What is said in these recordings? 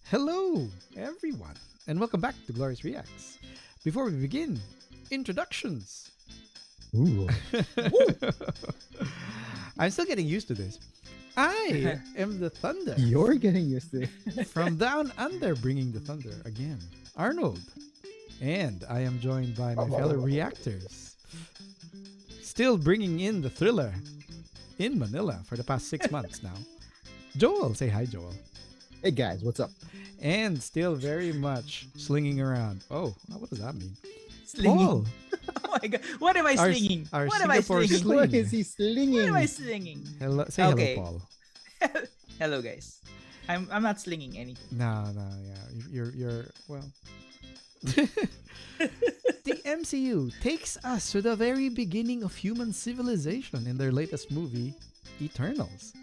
Hello, everyone, and welcome back to Glorious Reacts. Before we begin, introductions. Ooh. I'm still getting used to this. I am the Thunder You're getting used to it. from down under, bringing the thunder again, Arnold. And I am joined by my fellow reactors, still bringing in the thriller in Manila for the past 6 months now. Joel, say hi, Joel. Hey guys, what's up? And still very much slinging around. Oh, what does that mean? Slinging. Paul, Oh my god. What am I Our- slinging? our What am I Singapore slinging? sling. What is he slinging? What am I slinging? hello, say Okay. hello, Paul. Hello guys. I'm not slinging anything. No, yeah, you're well. The MCU takes us to the very beginning of human civilization in their latest movie, Eternals.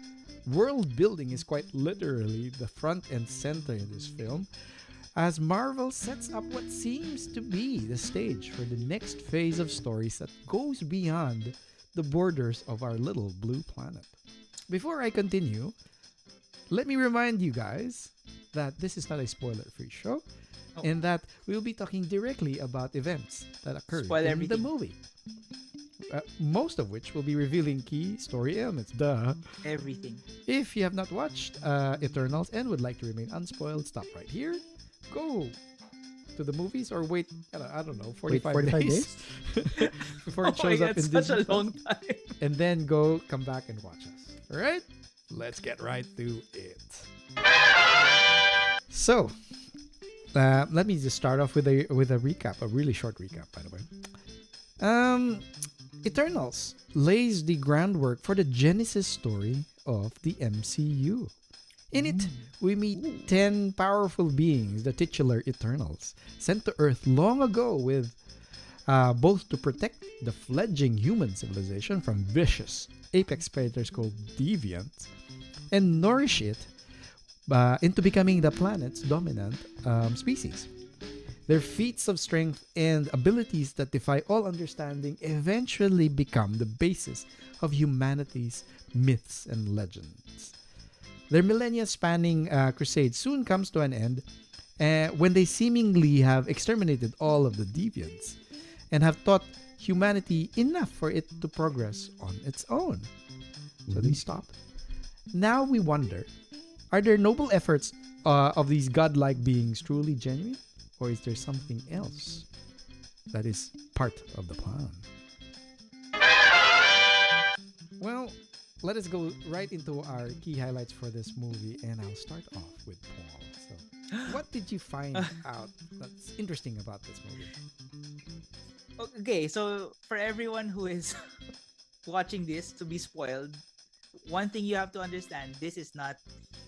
World building is quite literally the front and center in this film, as Marvel sets up what seems to be the stage for the next phase of stories that goes beyond the borders of our little blue planet. Before I continue, let me remind you guys that this is not a spoiler-free show, Oh. and that we'll be talking directly about events that occurred Spoil in everything. the movie. Most of which will be revealing key story elements. Duh. Everything. If you have not watched Eternals and would like to remain unspoiled, stop right here. Go to the movies or wait, I don't know, 45, 45 days, before Oh it my shows god, up in such Disney a Plus. long time. And then come back and watch us. All right? Let's get right to it. So, let me just start off with a recap, a really short recap, by the way. Eternals lays the groundwork for the genesis story of the MCU. In it, we meet 10 powerful beings, the titular Eternals, sent to Earth long ago with both to protect the fledgling human civilization from vicious apex predators called Deviants and nourish it into becoming the planet's dominant species. Their feats of strength and abilities that defy all understanding eventually become the basis of humanity's myths and legends. Their millennia-spanning crusade soon comes to an end when they seemingly have exterminated all of the deviants and have taught humanity enough for it to progress on its own. So they stop. Now we wonder, are their noble efforts of these godlike beings truly genuine? Or is there something else that is part of the plan? Well, let us go right into our key highlights for this movie, and I'll start off with Paul. So, what did you find out that's interesting about this movie? Okay, so for everyone who is watching this to be spoiled, one thing you have to understand, this is not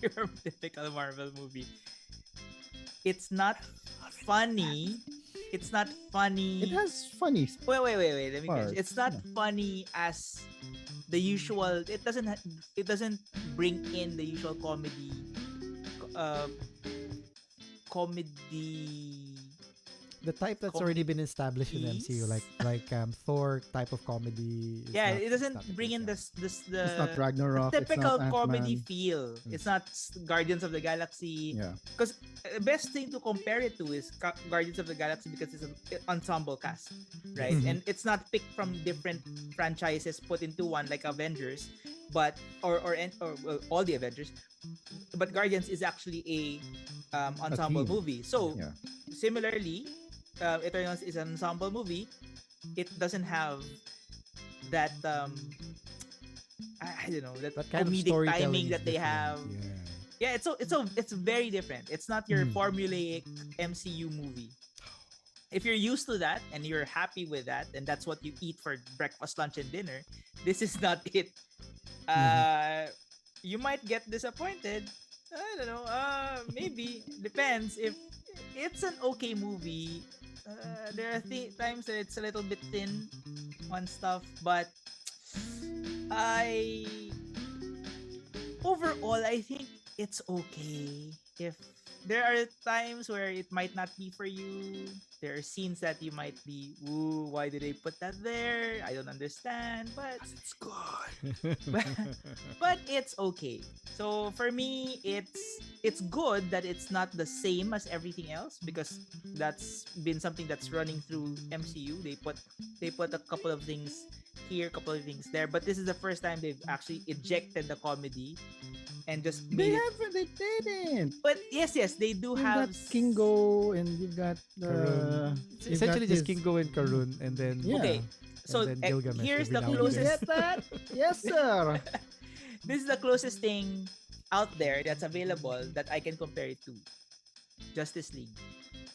your typical Marvel movie. It's not funny. It's not funny. It has funny. Wait. Let me finish. Parts, It's not yeah. funny as the usual. It doesn't bring in the usual comedy. Uh, comedy. The type that's Com- already been established in the MCU, like Thor type of comedy. is Yeah, not- it it's doesn't not the bring case, in yeah. the It's not Ragnarok. typical it's not comedy Ant-Man. feel. It's not Guardians of the Galaxy. Yeah. Because the best thing to compare it to is Guardians of the Galaxy because it's an ensemble cast, right? Mhm. And it's not picked from different franchises put into one like Avengers, but or well, all the Avengers. But Guardians is actually a ensemble team. movie. So Yeah. similarly, Eternals is an ensemble movie. It doesn't have that I don't know, that That kind of comedic storytelling timing is that they different, have. Yeah. Yeah, it's very different. It's not your Mm. formulaic MCU movie. If you're used to that and you're happy with that, and that's what you eat for breakfast, lunch, and dinner, this is not it. You might get disappointed. I don't know. Maybe depends. If it's an okay movie, there are times that it's a little bit thin on stuff, but I overall I think it's okay. If there are times where it might not be for you. There are scenes that you might be, ooh, why did they put that there? I don't understand. But It's good. but, but it's okay. So for me, it's good that it's not the same as everything else because that's been something that's running through MCU. They put a couple of things here, a couple of things there, but this is the first time they've actually ejected the comedy and just They made it. haven't. They didn't. But yes, they do You've have got Kingo and you've got Karun. It's you've essentially got just his- Kingo and Karun, and then Yeah. Okay, so then Gilgamesh here's every the now and You then. closest. get that? Yes, sir. This is the closest thing out there that's available that I can compare it to. Justice League.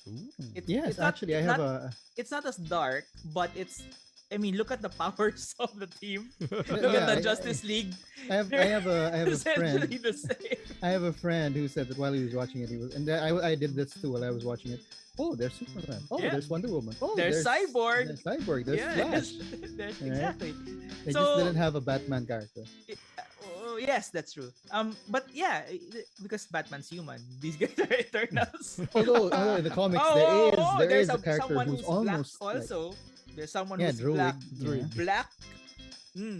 Ooh. Yes, It's not, actually, I it's have not, a. it's not as dark, but it's. I mean, look at the powers of the team. Look Yeah, at the Justice League. I have a friend. Essentially the same. I have a friend who said that while he was watching it, he was, and I did this too while I was watching it. Oh, there's Superman. Oh, Yeah. there's Wonder Woman. Oh, There's Cyborg. There's Cyborg. There's Flash. There's Right? exactly. They So just didn't have a Batman character. oh, yes, that's true. But yeah, because Batman's human. These guys are Eternals. Although in the comics there there's is a character someone who's who's black almost like, also. There's someone yeah, who's druid. Druid. black. Hmm.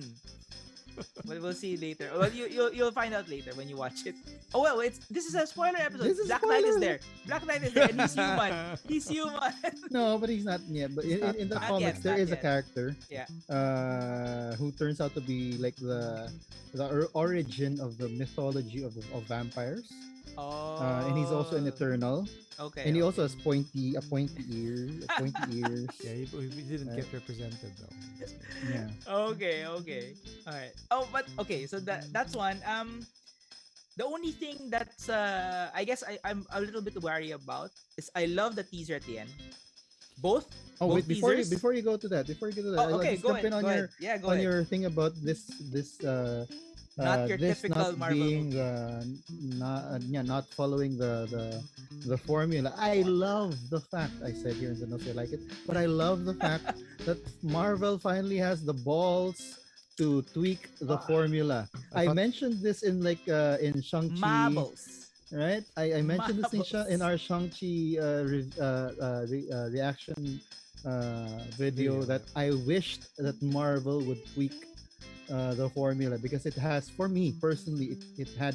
But we'll see later. Well, you'll find out later when you watch it. Oh well, this is a spoiler episode. This is Black Knight is spoiler. there. Black Knight is there, and he's human. He's human. No, but he's not yet. But in the Not comics, yet, there not is a yet. character Yeah. who turns out to be like the origin of the mythology of vampires. Oh. And he's also an eternal. Okay. And he also okay. has pointy ears. Yeah, he didn't get represented though. Yeah. Okay. All right. Oh, but okay. So that's one. The only thing that's I guess I'm a little bit wary about is I love the teaser at the end. Both. Oh both wait, before teasers. you go to that, Oh, okay. let's Go jump ahead. in on Go your ahead. Yeah, go on ahead. your thing about this Not your this typical not Marvel being movie. not following the formula. I love the fact, I said here in the notes I like it, but I love the fact that Marvel finally has the balls to tweak the formula. I thought- mentioned this in in Shang-Chi, Marbles. right? I mentioned this in Marbles. our Shang-Chi reaction video Video, that I wished that Marvel would tweak the formula, because it has, for me personally, it had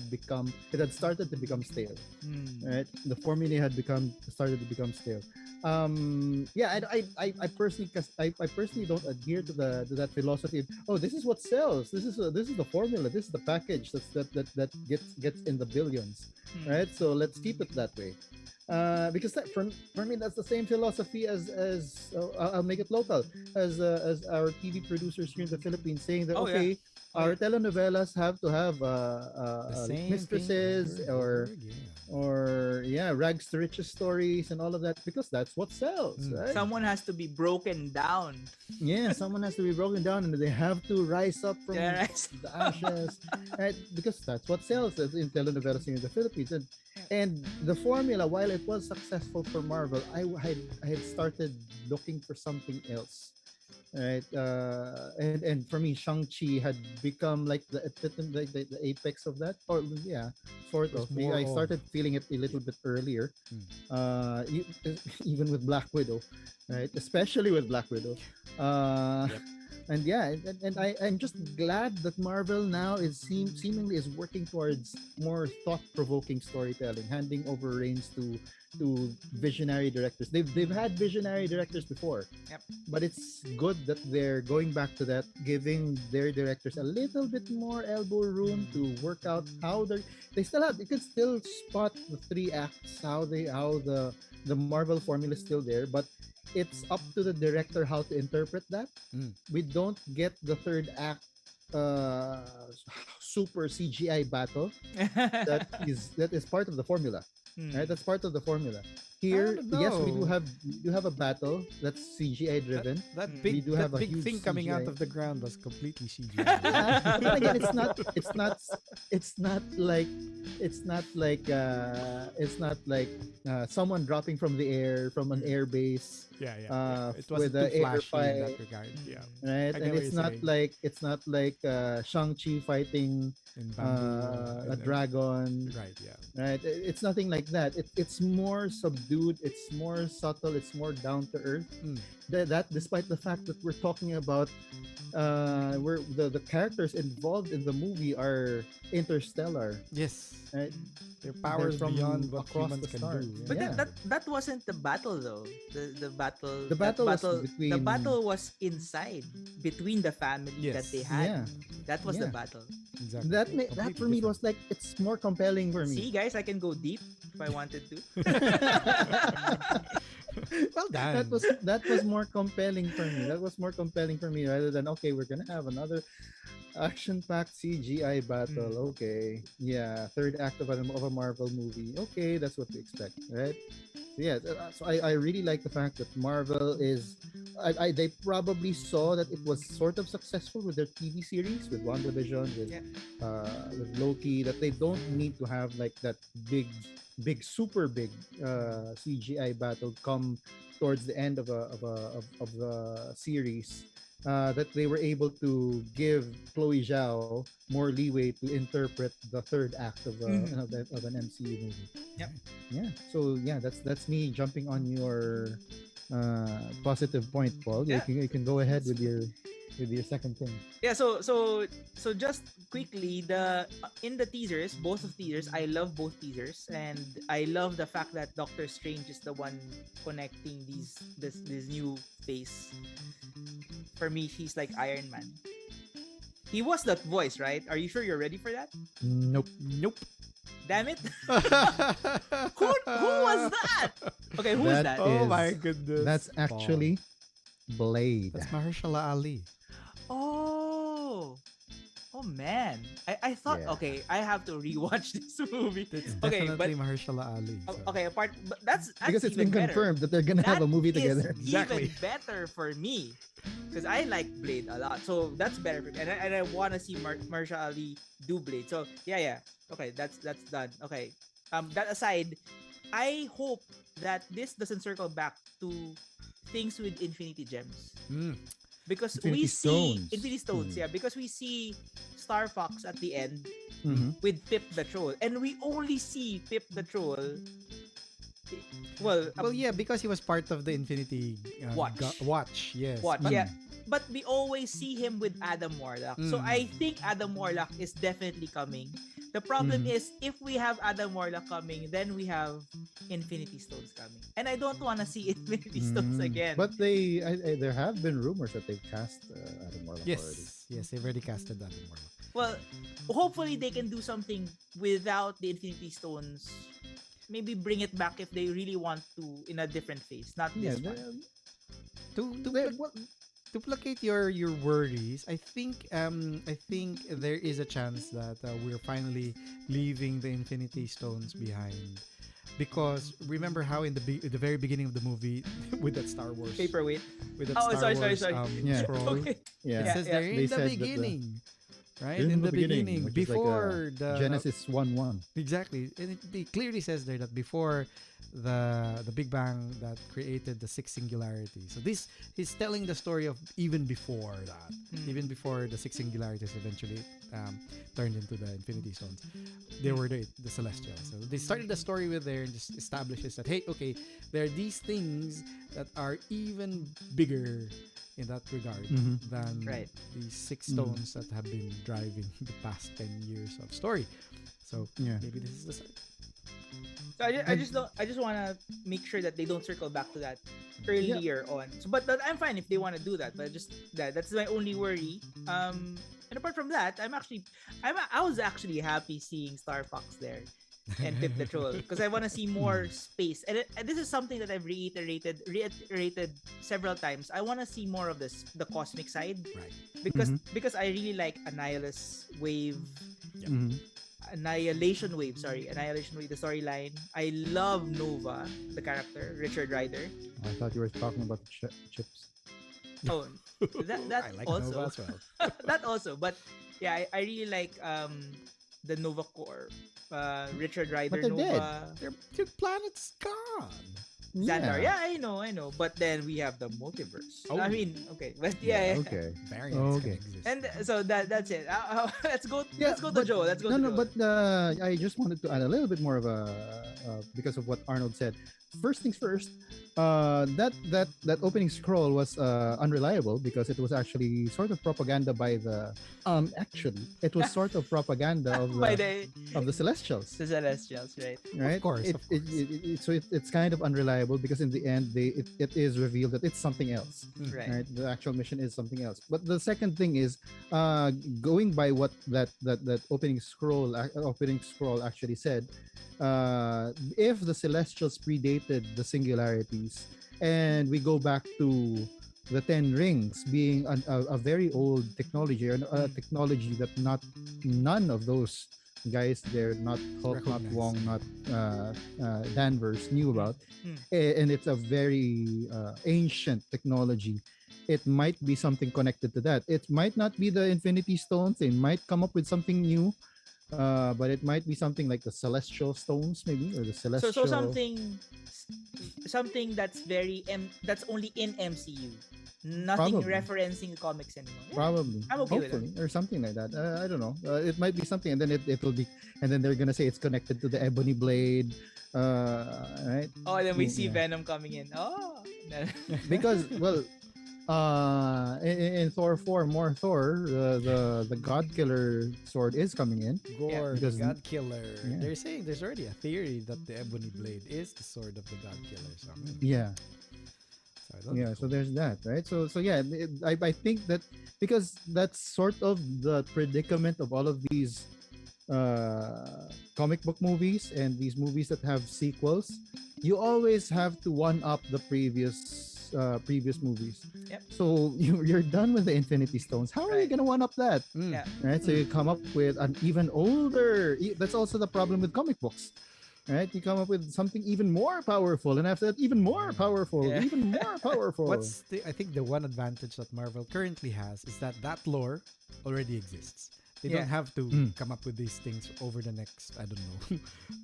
started to become stale. Hmm. Right, the formula had started to become stale. Yeah, I personally, cause I personally don't adhere to that philosophy of, oh, this is what sells, this is the formula, this is the package that gets in the billions, Hmm. right? So let's keep it that way. Because for me, that's the same philosophy as I'll make it local, as our TV producers here in the Philippines, saying that, Oh, yeah. okay, Oh, our yeah. telenovelas have to have the same mistresses thing or over and over again. rags to riches stories and all of that, because that's what sells, Mm. right? Someone has to be broken down. Yeah, someone has to be broken down and they have to rise up from Yeah, right. the ashes, right? Because that's what sells in telenovelas here in the Philippines. And the formula, while it was successful for Marvel, I had started looking for something else, right? And for me, Shang-Chi had become like the epitome, like the apex of that, or yeah, sort It was of. more I of- started feeling it a little bit earlier, Hmm. even with Black Widow, right? Especially with Black Widow. Yep. And yeah, I'm just glad that Marvel now seemingly is working towards more thought-provoking storytelling, handing over reins to visionary directors. They've had visionary directors before, Yep. but it's good that they're going back to that, giving their directors a little bit more elbow room to work out how they still have. You can still spot the three acts, how the Marvel formula is still there, but it's up to the director how to interpret that. Mm. We don't get the third act uh super CGI battle that is part of the formula, Hmm. right? That's part of the formula. Here, don't yes, we do know. have a battle that's CGI driven. That Mm. big, We do that have a big huge thing coming out CGI. of the ground was completely CGI. But again, it's not like someone dropping from the air from an air base It wasn't with the too air flashy in fight, that regard. Yeah. right? I get And what it's you're not saying. like Shang-Chi fighting In bamboo. a dragon, Right, yeah. right? It's nothing like that. It's more subdued, it's more subtle, it's more down to earth. Mm. That despite the fact that we're talking about where the characters involved in the movie are interstellar, Yes. right? Their They're powers from beyond what across humans the can stars. do. But Yeah. that wasn't the battle though. The battle The battle was the between battle was inside between the family that Yes. they had. yeah. That was the Yeah. battle. Exactly. That for me was like it's more compelling for See me. guys, I can go deep if I wanted to. Well done. That was more compelling for me. That was more compelling for me rather than okay, we're gonna have another action-packed CGI battle. Okay, yeah, third act of a Marvel movie. Okay, that's what we expect, right? So yeah, so I really like the fact that Marvel is. They probably saw that it was sort of successful with their TV series, with WandaVision, with Loki, that they don't need to have like that super big CGI battle come towards the end of the series. That they were able to give Chloe Zhao more leeway to interpret the third act of an MCU movie. Yep. Yeah. So yeah, that's me jumping on your positive point, Paul. Yeah, Yeah. you can go ahead with your second thing. Yeah, so just quickly, the in the teasers, both of teasers, I love both teasers, and I love the fact that Doctor Strange is the one connecting this new face. For me, he's like Iron Man. He was that voice, right? Are you sure you're ready for that? Nope. Nope. Damn it! Who was that? Okay, who is That that? Oh is- my goodness. That's actually Blade. That's Mahershala Ali. Oh. Oh man. I thought Yeah. okay, I have to rewatch this movie. It's Okay, definitely but Mahershala Ali. so. okay, apart but that's Because it's even been better. confirmed that they're gonna have a movie That is together. Exactly. even better for me because I like Blade a lot. So that's better for me. And I want to see Marsha Ali do Blade. So yeah. Okay, that's done. Okay. That aside, I hope that this doesn't circle back to things with Infinity Gems. Mm. Because Infinity we see Stones. Infinity Stones, Mm. yeah. Because we see Star Fox at the end Mhm. with Pip the Troll, and we only see Pip the Troll. Well, Well, yeah, because he was part of the Infinity Watch. Watch, yes. Watch, But- yeah. But we always see him with Adam Warlock. So Mm. I think Adam Warlock is definitely coming. The problem is if we have Adam Warlock coming, then we have Infinity Stones coming. And I don't want to see Infinity Stones again. But there have been rumors that they've cast Adam Warlock already. Yes, they've already casted Adam Warlock. Well, hopefully they can do something without the Infinity Stones. Maybe bring it back if they really want to in a different phase, not Yeah, this one. To placate your worries, I think there is a chance that we're finally leaving the Infinity Stones behind, because remember how in the very beginning of the movie with that Star Wars Paperweight. with that Oh, Star sorry. Wars Yeah. scroll, Okay. Yeah. it says Yeah, there They in the said that the- beginning, right? In In the the beginning, beginning, which is like, before the Genesis 1:1. Exactly, and it clearly says there that before the Big Bang that created the six singularity. So this he's telling the story of even before that, even before the six singularities eventually turned into the Infinity Stones. They were the Celestials. So they started the story with there and just establishes that hey, okay, there are these things that are even bigger in that regard than Right. the six stones that have been driving the past 10 years of story. So Yeah. maybe this is the start. So I just want to make sure that they don't circle back to that earlier on. So, but I'm fine if they want to do that. But just that's my only worry. And apart from that, I was actually happy seeing Star Fox there and Pip the Troll because I want to see more space. And this is something that I've reiterated several times. I want to see more of the cosmic side Right. because I really like Annihilation Wave, the storyline. I love Nova, the character, Richard Rider. I thought you were talking about the chips. Oh, that I like also. Nova as well. That also, but yeah, I really like the Nova Corps, Richard Rider But they're Nova. Their planet's gone. Xandar, Yeah. yeah, I know. But then we have the multiverse. Oh. I mean, okay, but Yeah. yeah, yeah. Okay. Variants can Okay. exist. And then. so that's it. Yeah, Let's go to but Joe. Let's go no, to no, Joe. but I just wanted to add a little bit more of a because of what Arnold said. First things first, that opening scroll was unreliable because it was actually sort of propaganda by the actually it was sort of propaganda By the of the Celestials, the Celestials, right? right? Of course, of course. So it's kind of unreliable because in the end it is revealed that it's something else, Right. right? The actual mission is something else. But the second thing is uh going by what that opening scroll actually said, if the Celestials predated the Singularities and we go back to the Ten Rings being a very old technology, or a technology that none of those guys there, not Hulk, not Recognize. Wong, not Danvers, knew about, Mm. and it's a very ancient technology. It might be something connected to that. It might not be the Infinity Stones. They might come up with something new, but it might be something like the Celestial Stones, maybe, or the So Celestial. something that's that's only in MCU. Nothing Probably. referencing comics anymore. Yeah, Probably, I'm okay with that. hopefully, or something like that. I don't know. It might be something, and then it will be, and then they're gonna say it's connected to the Ebony Blade, right? Oh, then we see Yeah. Venom coming in. Oh, Because well, in Thor 4, more Thor, the God Killer sword is coming in. Gore, because- the God Killer. yeah. They're saying there's already a theory that the Ebony Blade is the sword of the God Killer. So, Yeah, so that'll be yeah. So cool. there's that, right? So yeah, I think that because that's sort of the predicament of all of these comic book movies and these movies that have sequels, you always have to one up the previous movies. Yep. So you're done with the Infinity Stones. How are you Right. gonna one up that? Mm. Yeah. Right? So you come up with an even older. That's also the problem with comic books. Right? You come up with something even more powerful, and after that, even more powerful, Yeah. even more powerful. I think the one advantage that Marvel currently has is that lore already exists. They Yeah. don't have to Mm. come up with these things over the next, I don't know,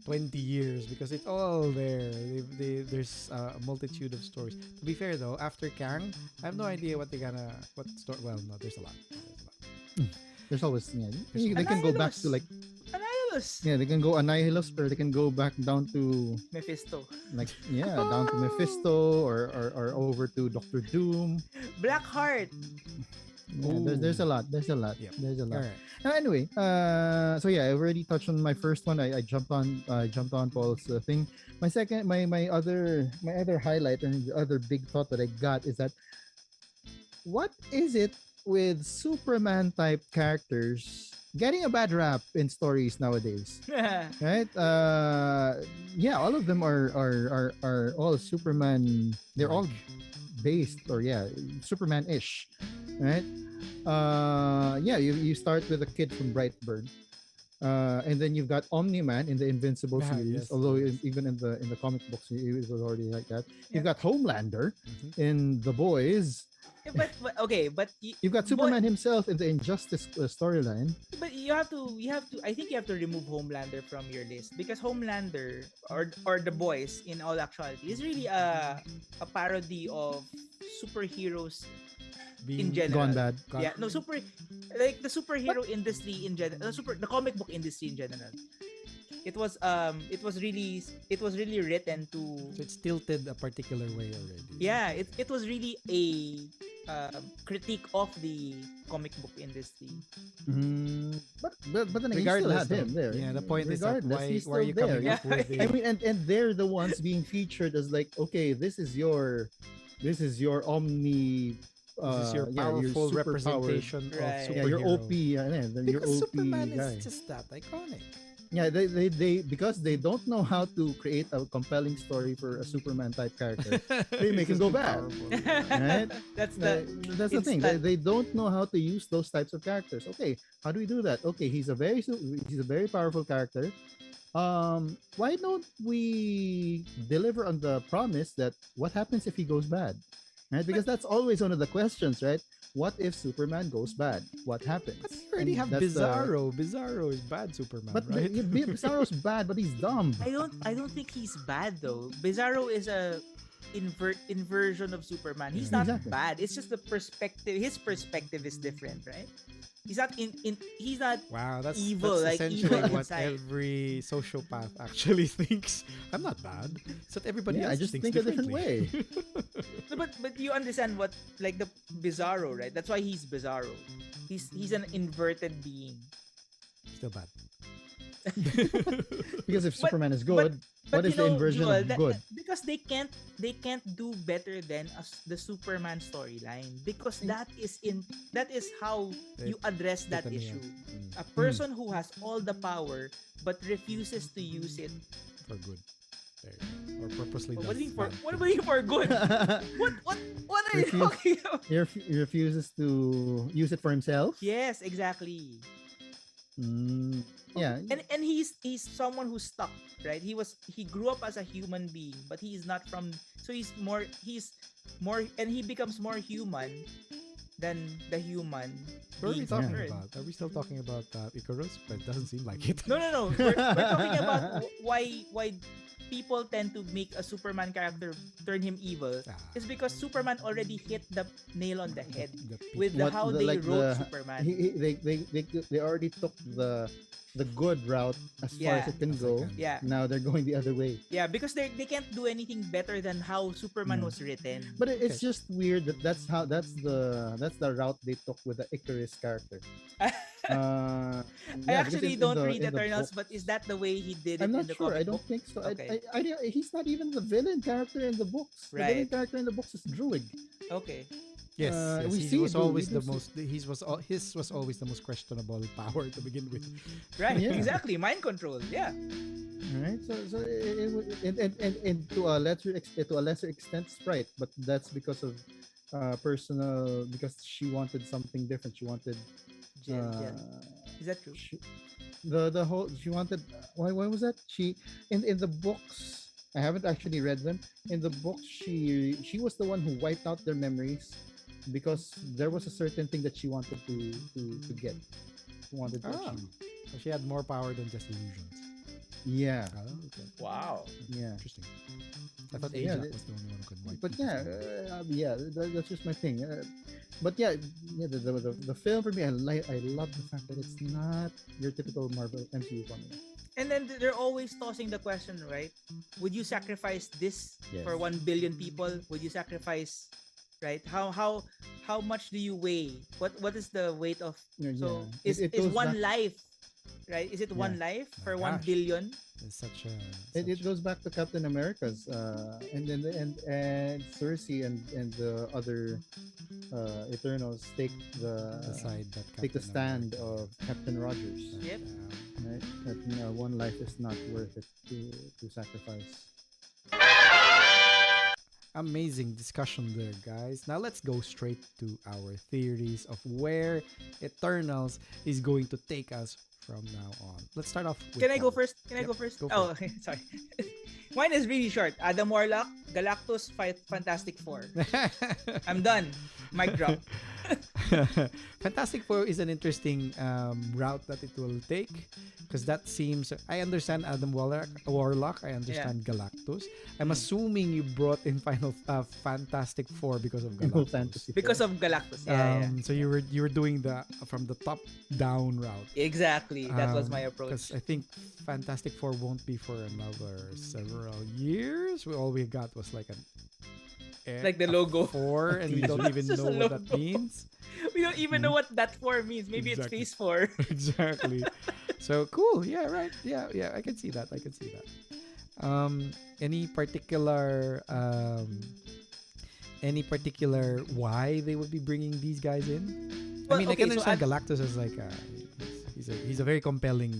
20 years because it's all there. There's a multitude of stories. To be fair though, after Kang, I have no idea what story. Well, no, there's a lot. There's always There's they can go back to Annihilus. like Annihilus. they can go Annihilus, or they can go back down to Mephisto. like down to Mephisto, or over to Doctor Doom. Blackheart. Yeah, there's a lot. There's a lot. Yep. There's a lot. Alright. Anyway, so yeah, I already touched on my first one. I jumped on Paul's thing. My other highlight and the other big thought that I got is that what is it with Superman type characters getting a bad rap in stories nowadays? Right? Yeah, all of them are all Superman. They're all based, or Superman-ish, right? Yeah, you start with a kid from Brightburn, and then you've got Omni-Man in the Invincible Ah, series. yes, Although yes. even in the comic books, it was already like that. Yeah. You've got Homelander Mhm. in The Boys. Yeah, but okay, but You've got Superman himself in the Injustice storyline. But you have to I think you have to remove Homelander from your list because Homelander or the boys in all actuality is really a parody of superheroes in general. Gone bad. Yeah, no like the superhero industry in general, the comic book industry in general. It was really written to So it's tilted a particular way already. yeah, it was really a critique of the comic book industry. But then again, you still Regardless, had him though, there. yeah, the point is that Regardless, he's why are you still coming there. up with Yeah. I mean, and they're the ones being featured as like, okay, this is your Omni. This is your yeah, powerful super representation of Right. Yeah, your superhero. OP. Yeah, then your Because OP Superman guy. is just that iconic. Yeah, they because they don't know how to create a compelling story for a Superman type character. They make him He's go too bad. powerful. Right? That's That's the thing. They, instant. they don't know how to use those types of characters. Okay, how do we do that? Okay, he's a very powerful character. Why don't we deliver on the promise that what happens if he goes bad? Right? Because that's always one of the questions, right? what if Superman goes bad? What happens? But you already And have that's the- Bizarro. Bizarro is bad Superman, But right? Bizarro's bad, but he's dumb. I don't think he's bad though. Bizarro is a inversion of Superman. He's Yeah. not Exactly. bad. It's just the perspective. His perspective is different, right? He's not he's not Wow, that's evil, that's like essentially evil what inside. every sociopath actually thinks. I'm not bad. It's that everybody Yeah, else I just thinks think a different differently. No, but you understand what, like, the Bizarro, right? That's why he's Bizarro. He's an inverted being. Still bad. Because if But- Superman is good, But what is you know, the inversion Joel, of good? because they can't do better than the Superman storyline, because that is how They- you address that Totally, issue. yeah. A person who has all the power but refuses to use it. For good. There you go. Or purposely What do you does mean for? bad What do things. you mean for good? What are you Refuse- talking about? He refuses to use it for himself. Yes, exactly. Mm, yeah. And he's someone who's stuck, right? He grew up as a human being, but he is not from, so he's more, and he becomes more human than the human What are we beings talking on Earth. about? Are we still talking about Icarus? But it doesn't seem like it. No. We're talking about why people tend to make a Superman character turn him evil. Ah. It's because Superman already hit the nail on the head The peak. with how they wrote Superman. They already took the good route as far as Yeah. it can As I go. can. Yeah. Now they're going the other way. Yeah, because they can't do anything better than how Superman Yeah. was written. But it's just weird that that's the route they took with the Icarus character. I Yeah, because actually in don't the- read in the Eternals, books- but is that the way he did it I'm in not the sure. comic I don't book? think so. Okay. He's not even the villain character in the books. The villain Right. character in the books is Druid. Okay. Yes, yes, we he see was it, we always do the see- most. His was always the most questionable power to begin with. Right. Yeah. Exactly. Mind control. Yeah. All right. So and to a lesser extent, Sprite, but that's because of personal, because she wanted something different. She wanted Jill. Is that true? she, the whole she wanted why was that in the books. I haven't actually read them. In the books, she was the one who wiped out their memories because there was a certain thing that she wanted to get, wanted to Ah. achieve. So she had more power than just illusions. Yeah, Oh, okay. Wow. yeah. Interesting. I thought Yeah, Ajax was the only one who could wipe. But people's yeah, memories. that's just my thing. But yeah, the film for me, I love the fact that it's not your typical Marvel MCU formula. And then they're always tossing the question, right? Would you sacrifice this Yes. for 1 billion people? Would you sacrifice, right? How much do you weigh? What is the weight of? Yeah, So yeah. is It is goes one back- life, right? Is it one life My for 1 gosh. billion? It's such a. It goes back to Captain America's, and then and Cersei and the other Eternals take the side that take the Captain stand America of Captain Rogers. Yep. Right? That one life is not worth it to sacrifice. Amazing discussion there, guys. Now let's go straight to our theories of where Eternals is going to take us from now on. Let's start off with Can I go Paul. first? Can I Yep, go first? go for Oh, okay, sorry. Mine is really short. Adam Warlock, Galactus, Fantastic Four. I'm done. Mic drop. Fantastic Four is an interesting route that it will take because that seems. I understand Adam Warlock. I understand Galactus. I'm assuming you brought in Fantastic Four because of Final Galactus. Fantasy. Because of Galactus. Yeah. So you were doing the from the top down route. Exactly. That was my Because approach. I think Fantastic Four won't be for another several years. All we got was like Like the a logo. 4, and we don't It's even just know a what that logo. means. We don't even know what that 4 means. Maybe Exactly. it's Phase 4. Exactly. So cool. Yeah. Right. Yeah. Yeah. I can see that. Any particular why they would be bringing these guys in? I Well, mean, I okay, can so understand Galactus as like he's a very compelling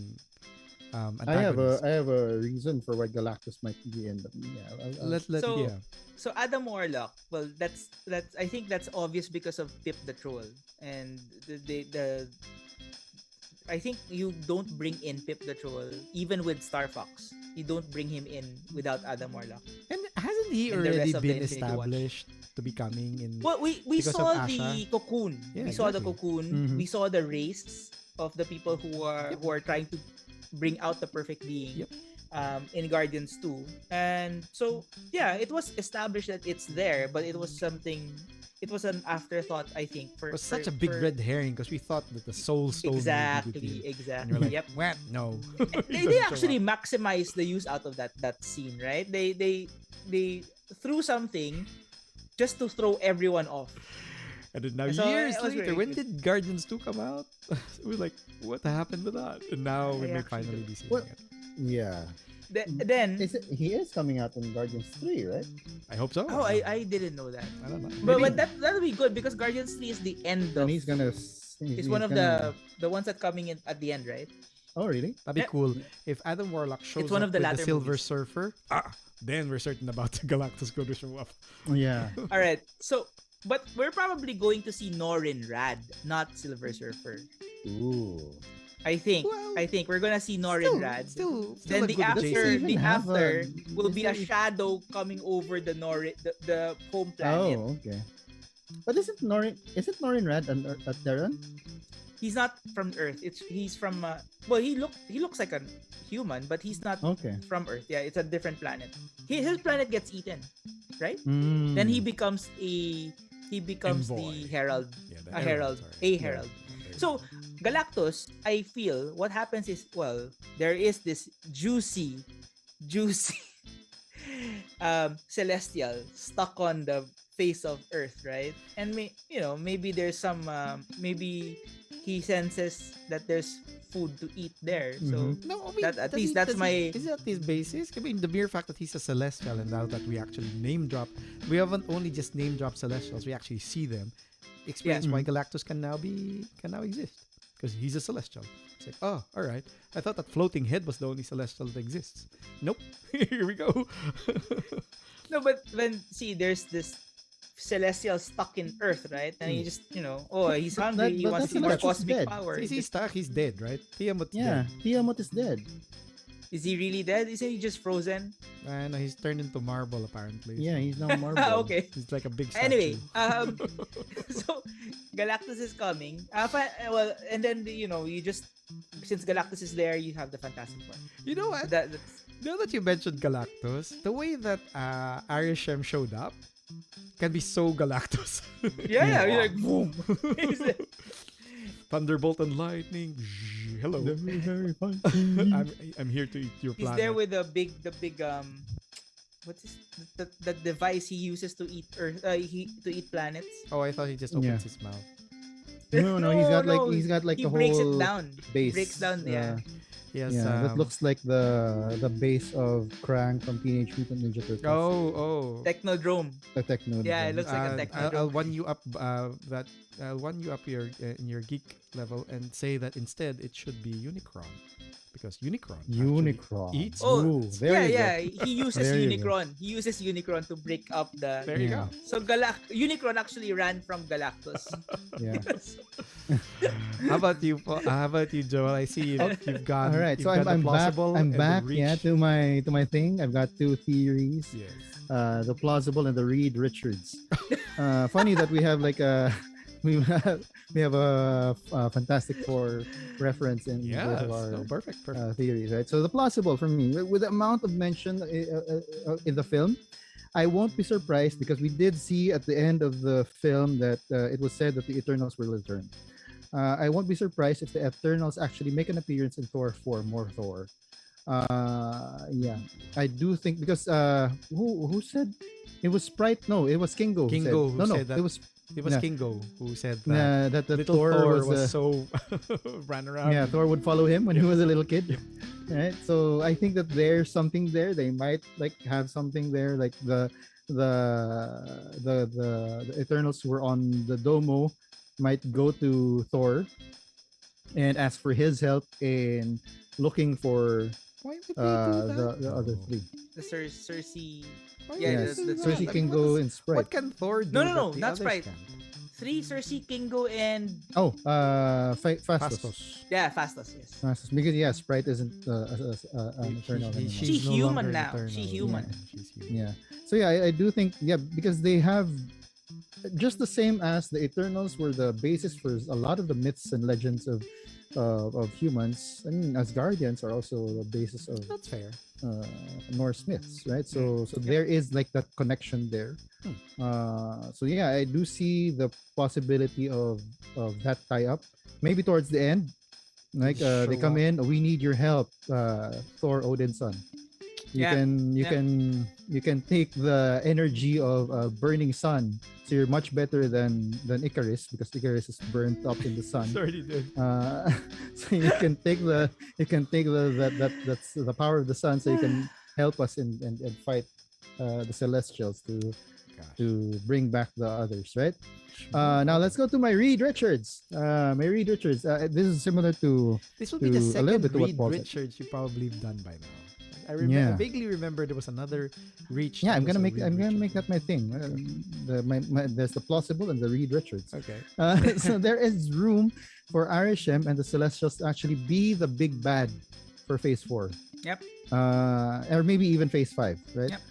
antagonist. I have a reason for why Galactus might be in, but yeah. So- yeah. So Adam Warlock, well, that's I think that's obvious because of Pip the Troll, and the I think you don't bring in Pip the Troll even with Star Fox. You don't bring him in without Adam Warlock. And hasn't he And the already rest of the been Infinity Watch. established to be coming in. Well, we because of saw Asha. the cocoon. Yeah, We saw the exactly. cocoon. Mhm. We saw the race of the people who are trying to bring out the perfect being. Yep. In Guardians 2. And so yeah, it was established that it's there, but it was something. It was an afterthought, I think. It was such a big red herring because we thought that the Soul Stone would be Exactly, with you. And exactly. you're like, Yep. what? No. He They doesn't show actually up. maximized the use out of that scene, right? They threw something just to throw everyone off. And then now So, years it was later, very when good. did Guardians 2 come out? It was like, what happened with that? And now we I may actually finally don't- be seeing Well, it. Yeah. Then He is coming out in Guardians 3, right? I hope so. oh, I didn't know that. I don't know. But Maybe- that'll be good because Guardians 3 is the end of. And he's gonna. It's one of the ones that coming in at the end, right? Oh, really? That'd be Yeah. cool if Adam Warlock shows one up of the with latter the Silver movies. Surfer. Then we're certain about the Galactus going to show up. Yeah. All right. So, but we're probably going to see Norin Rad, not Silver Surfer. Ooh. I think. Well, I think we're gonna see Norin Rad. Still Then a the good after, adjacent. even the have after a- will be a is there- shadow coming over the the home planet. Oh, okay. But is it Norin Rad and Terran? He's not from Earth. He's from he looks like a human, but he's not Okay. from Earth. Yeah, it's a different planet. His planet gets eaten, right? Mm. Then he becomes the Envoy. herald. Yeah, the A herald. sorry. A herald. So Galactus, I feel what happens is, well, there is this juicy celestial stuck on the face of Earth, right? And maybe there's some maybe he senses that there's food to eat there. So No, I mean, That- at does least that's my- Is that his basis? I mean, the mere fact that he's a celestial and now that we actually name drop, we haven't only just name drop celestials, we actually see them. Explains Yeah. why Galactus can now exist because he's a celestial. It's like, oh, all right. I thought that floating head was the only celestial that exists. Nope. Here we go. no, but when there's this celestial stuck in Earth, right? And he just he's hungry. He but wants that's to see more Galactus cosmic dead. power. He's stuck. He's dead, right? Tiamat's Yeah, dead. Tiamat is dead. Is he really dead? Is he just frozen? I know he's turned into marble apparently. Yeah, so he's now Marvel. Okay. he's like a big statue. Anyway, so Galactus is coming. And then you just since Galactus is there, you have the Fantastic Four. You know what? That's Now that you mentioned Galactus, the way that Arishem showed up can be so Galactus. yeah, you're like boom. Thunderbolt and lightning. Hello. Very, very fun. I'm here to eat your He's planet. there with the big what's this the device he uses to eat Earth to eat planets. Oh, I thought he just opens Yeah. his mouth. No, he's got No, he's got like he the breaks whole it down. base. Breaks down, yeah. He has, That looks like the base of Krang from Teenage Mutant Ninja Turtles. Oh. Technodrome. The Techno. Yeah, it looks like a Technodrome. I'll one you up I'll one you up your in your geek level and say that instead it should be Unicron because Unicron actually Unicron. eats. Oh, Ooh, there you go. He uses There you go. Unicron. He uses Unicron to break up the. There you Yeah. go. So Unicron actually ran from Galactus. Yeah. How about you? How about you, Joel? I see you've got. All right, you've so got the I'm back. plausible I'm and the back. reach. Yeah, to my thing. I've got two theories. Yes. The plausible and the Reed Richards. Funny that we have like a we have a Fantastic Four reference in both of our perfect. theories, right? So the plausible for me, with the amount of mention in the film, I won't be surprised because we did see at the end of the film that it was said that the Eternals will return. I won't be surprised if the Eternals actually make an appearance in Thor 4, more Thor. Yeah, I do think because who said it was Sprite? No, it was Kingo. Kingo who said, no, said that. It was Kingo who said that. that the Little Thor was so ran around. yeah, Thor would follow him when he was a little kid. Right? So I think that there's something there. They might like have something there, like the Eternals who were on the Domo might go to Thor and ask for his help in looking for Why would they do that? the other three. The Cersei. Why Yeah, would Yes, they do that's that? Cersei I can mean, go what in is- Sprite. What can Thor do? No, that not the others Sprite. can't? 3 Cersei, Kingo, and Fastos. Fastos. yeah, Fastos. Yes. Fastos. Because yeah, Sprite isn't an Eternal anymore. She's She's no human longer now. an She's Eternal. human. Yeah, she's human. Yeah. So yeah, I do think because they have just the same as the Eternals were the basis for a lot of the myths and legends of humans. I mean, Asgardians are also the basis of That's fair. uh, Norse myths, right? So Yep. there is like that connection there. So yeah, I do see the possibility of that tie up. Maybe towards the end, like Show they come up. in. We need your help, Thor, Odin's son. You Yeah. can you Yeah. can you can take the energy of a burning sun. So you're much better than Icarus because Icarus is burnt up in the sun. Already did. So you can take that's the power of the sun, so you can help us and fight the Celestials Gosh. to bring back the others, right? Sure. Now let's go to my Reed Richards. My Reed Richards. This is similar to This will be the a little second bit to what Reed Paul said. Richards you probably have done by now. I Yeah. vaguely remember there was another reach. Yeah, that I'm was gonna a make Reed I'm gonna Richards. make that my thing. There's the plausible and the Reed Richards. Okay. So there is room for Arishem and the Celestials to actually be the big bad for Phase 4. Yep. Or maybe even Phase 5, right? Yep.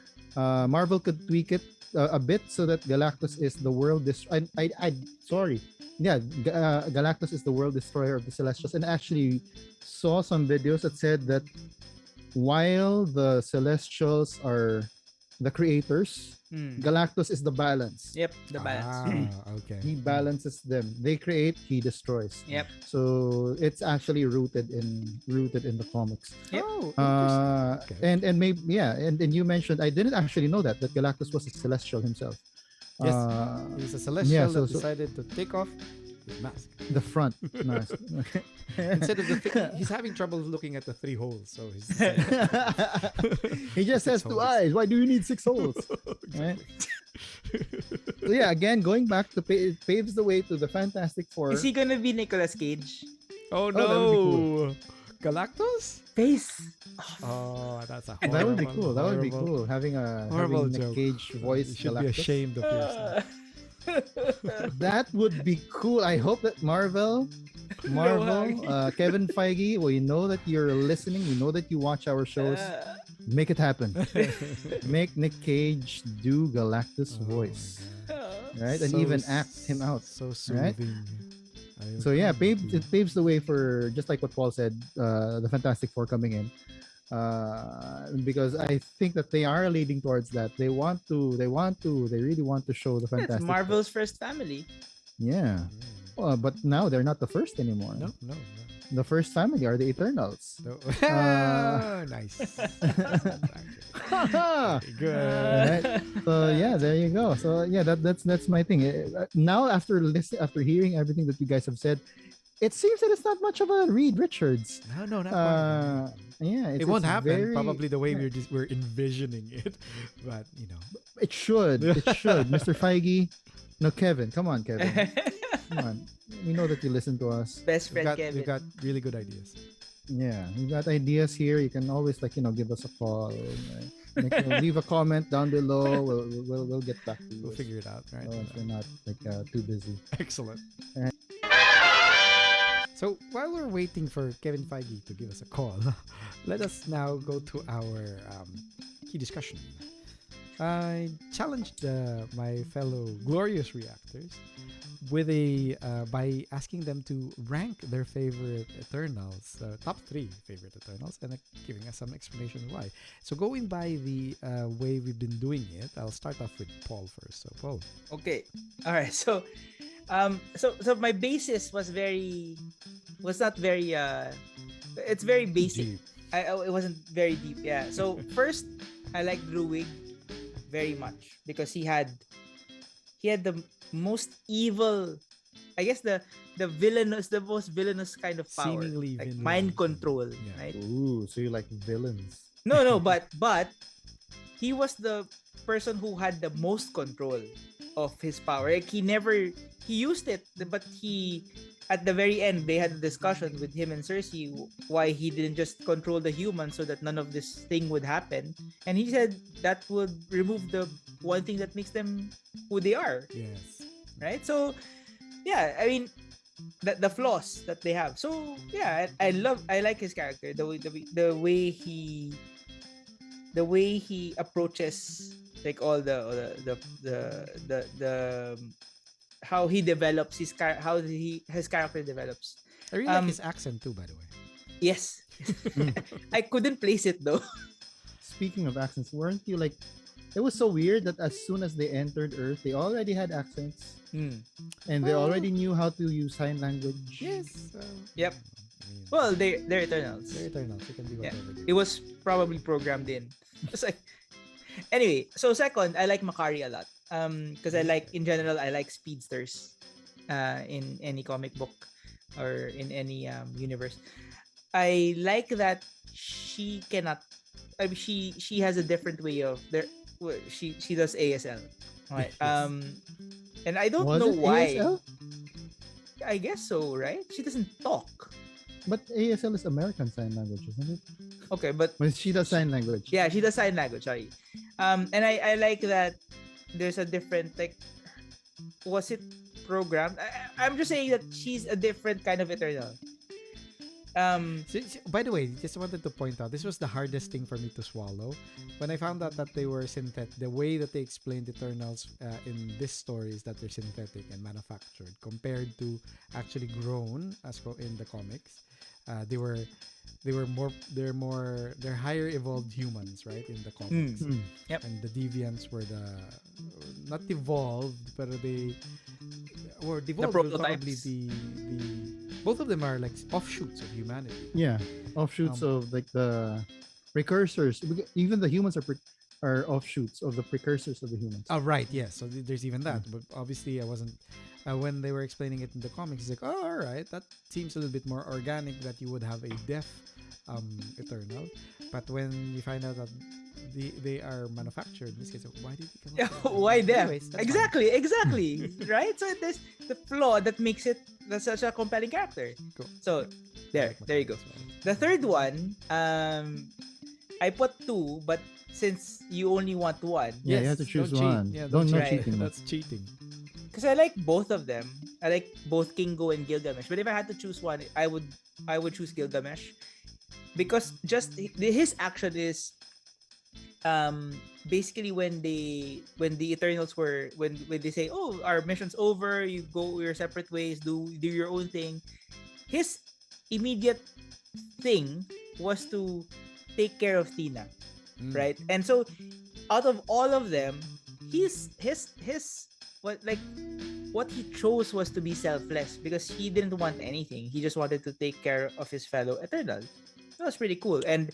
Marvel could tweak it a bit so that Galactus is the world sorry. Yeah, Galactus is the world destroyer of the Celestials, and I actually saw some videos that said that while the Celestials are the creators, Galactus is the balance. Yep. The balance. Okay. He balances them. They create, he destroys. Yep. So it's actually rooted in the comics. Yep. Oh, interesting. Okay. And maybe and you mentioned, I didn't actually know that Galactus was a celestial himself. Yes. Uh, He's a celestial yeah, that so decided to take off his mask. the front mask. Okay. Instead of he's having trouble looking at the 3 holes, so he's He just has 2 eyes. Why do you need 6 holes? Right? So yeah, again, going back to it paves the way to the Fantastic Four. Is he gonna be Nicolas Cage? Oh that would no! Galactus? Face. Oh, that's a That would be horrible, cool. That would be horrible- cool. Having a horrible Nick joke. Cage voice. You should be Galactus. ashamed of yourself. That would be cool. I hope that Marvel, Kevin Feige, we know that you're listening. We know that you watch our shows. Make it happen. Make Nick Cage do Galactus' voice, right? And So even act him out. So right? soothing. So yeah, it paves the way for, just like what Paul said, the Fantastic Four coming in. Because I think that they are leading towards that. They really want to show the It's Fantastic Four. Marvel's first family. Yeah. Well, but now they're not the first anymore. No. The first family are the Eternals. No. Nice. Right? Good. So yeah, there you go. So yeah, that's my thing. Now after hearing everything that you guys have said, it seems that it's not much of a Reed Richards. No, not one. Yeah, It won't it's happen. Probably the way yeah. we're envisioning it, but It should, Mr. Feige. No, Kevin, come on, Kevin, come on. We know that you listen to us. Best friend Kevin. we've got really good ideas. Yeah, you got ideas here. You can always give us a call. Leave a comment down below. We'll get back to you. We'll figure it out, right? If we're not too busy. Excellent. So while we're waiting for Kevin Feige to give us a call, let us now go to our key discussion. I challenged my fellow glorious reactors with by asking them to rank their favorite Eternals, top 3 favorite Eternals, and giving us some explanation why. So going by the way we've been doing it, I'll start off with Paul first. So Paul. Okay. All right. So my basis was not very it's very basic. Deep. It wasn't very deep. Yeah. So first, I like Druid very much because he had the most evil, I guess the most villainous kind of power, Seemingly like villainous. mind control, Yeah. right? Ooh, so you like villains? No, but he was the person who had the most control of his power. Like he used it, but at the very end they had a discussion with him and Cersei why he didn't just control the humans so that none of this thing would happen. And he said that would remove the one thing that makes them who they are. Yes. Right? So yeah, I mean the flaws that they have. So yeah, I like his character, the way he approaches like all the how he develops his character develops. I really like Um, his accent too, by the way. yes, Mm. I couldn't place it though. Speaking of accents, weren't you like? It was so weird that as soon as they entered Earth, they already had accents Hmm. and they already knew how to use sign language. Yes. Yep. I mean, Well, they're Eternals. they're Eternals. They can be Yeah, whatever they it want. was probably programmed in. It's like anyway. So second, I like Makari a lot. Because I like in general, I like speedsters. In any comic book or in any universe, I like that she cannot. I mean, she has a different way of there. She does ASL. Right. Yes. And I don't Was know it why. ASL? I guess so, right? She doesn't talk. But ASL is American Sign Language, isn't it? Okay, but When she does sign language. yeah, she does sign language. Sorry. And I like that there's a different like was it programmed? I'm just saying that she's a different kind of Eternal. By the way, just wanted to point out, this was the hardest thing for me to swallow. When I found out that they were synthetic, the way that they explained Eternals in this story is that they're synthetic and manufactured compared to actually grown as in the comics. They were they're higher evolved humans, right, in the comics. Mm. Yep. And the Deviants were the not evolved, but they were devolved. Probably prototypes. the both of them are like offshoots of humanity. Yeah. Offshoots Um, of like the precursors. Even the humans are offshoots of the precursors of the humans. Oh, right, yes. So there's even that. But obviously, I wasn't. When they were explaining it in the comics, it's like, oh, all right, that seems a little bit more organic that you would have a deaf Eternal. But when you find out that they are manufactured, in this case, why did they come Yeah, up with that? why them? Anyways, that's Exactly, exactly. Right? So there's the flaw that makes it such a compelling character. fine. Cool. So I like there you go. Macari as well. The third one, I put two, but since you only want one, Yeah, you have to Yes, choose don't cheat. one. Yeah, don't cheat. Right. cheating. That's cheating. because I like both of them. I like both Kingo and Gilgamesh. But if I had to choose one, I would choose Gilgamesh because just his action is basically when the Eternals were when they say, oh, our mission's over, you go your separate ways, do your own thing. His immediate thing was to take care of Tina, right? And so out of all of them, his what he chose was to be selfless because he didn't want anything. He just wanted to take care of his fellow Eternal. That was pretty cool. And